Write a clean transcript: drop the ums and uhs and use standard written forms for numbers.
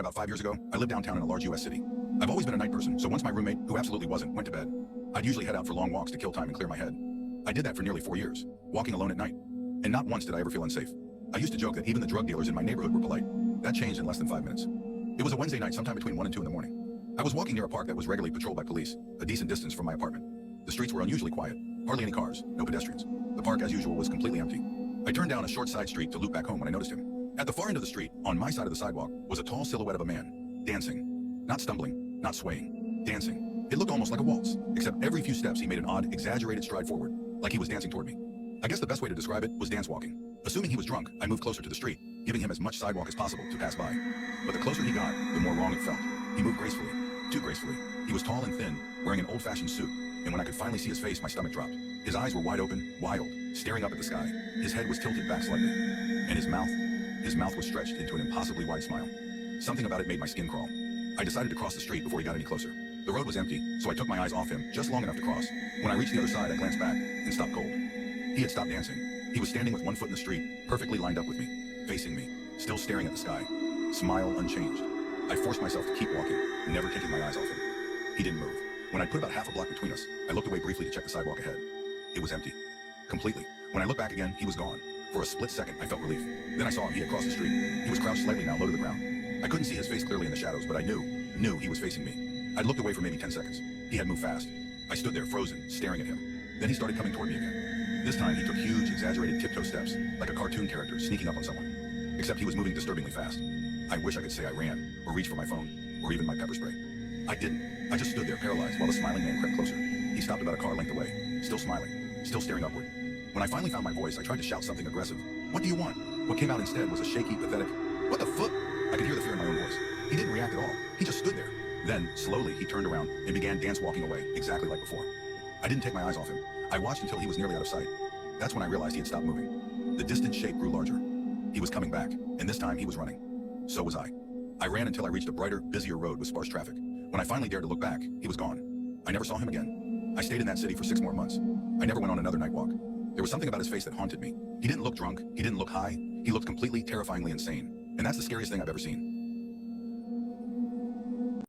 about 5 years ago, I lived downtown in a large US city. I've always been a night person, so once my roommate, who absolutely wasn't, went to bed, I'd usually head out for long walks to kill time and clear my head. I did that for nearly 4 years, walking alone at night. And not once did I ever feel unsafe. I used to joke that even the drug dealers in my neighborhood were polite. That changed in less than 5 minutes. It was a Wednesday night, sometime between 1 and 2 in the morning. I was walking near a park that was regularly patrolled by police, a decent distance from my apartment. The streets were unusually quiet, hardly any cars, no pedestrians. The park, as usual, was completely empty. I turned down a short side street to loop back home when I noticed him. At the far end of the street, on my side of the sidewalk, was a tall silhouette of a man, dancing. Not stumbling, not swaying, dancing. It looked almost like a waltz, except every few steps he made an odd, exaggerated stride forward, like he was dancing toward me. I guess the best way to describe it was dance walking. Assuming he was drunk, I moved closer to the street, giving him as much sidewalk as possible to pass by. But the closer he got, the more wrong it felt. He moved gracefully, too gracefully. He was tall and thin, wearing an old-fashioned suit, and when I could finally see his face, my stomach dropped. His eyes were wide open, wild, staring up at the sky. His head was tilted back slightly, and his mouth was stretched into an impossibly wide smile. Something about it made my skin crawl. I decided to cross the street before he got any closer. The road was empty, so I took my eyes off him just long enough to cross. When I reached the other side, I glanced back and stopped cold. He had stopped dancing. He was standing with one foot in the street, perfectly lined up with me, facing me, still staring at the sky, smile unchanged. I forced myself to keep walking, never taking my eyes off him. He didn't move. When I'd put about half a block between us, I looked away briefly to check the sidewalk ahead. It was empty. Completely. When I looked back again, he was gone. For a split second, I felt relief. Then I saw him. He had crossed the street. He was crouched slightly now, low to the ground. I couldn't see his face clearly in the shadows, but I knew he was facing me. I'd looked away for maybe 10 seconds. He had moved fast. I stood there, frozen, staring at him. Then he started coming toward me again. This time, he took huge, exaggerated tiptoe steps, like a cartoon character sneaking up on someone. Except he was moving disturbingly fast. I wish I could say I ran, or reached for my phone, or even my pepper spray. I didn't. I just stood there paralyzed while the smiling man crept closer. He stopped about a car length away, still smiling, still staring upward. When I finally found my voice, I tried to shout something aggressive. "What do you want?" What came out instead was a shaky, pathetic, "What the fuck?" I could hear the fear in my own voice. He didn't react at all. He just stood there. Then, slowly, he turned around and began dance walking away, exactly like before. I didn't take my eyes off him. I watched until he was nearly out of sight. That's when I realized he had stopped moving. The distant shape grew larger. He was coming back, and this time he was running. So was I. I ran until I reached a brighter, busier road with sparse traffic. When I finally dared to look back, he was gone. I never saw him again. I stayed in that city for 6 more months. I never went on another night walk. There was something about his face that haunted me. He didn't look drunk. He didn't look high. He looked completely, terrifyingly insane. And that's the scariest thing I've ever seen.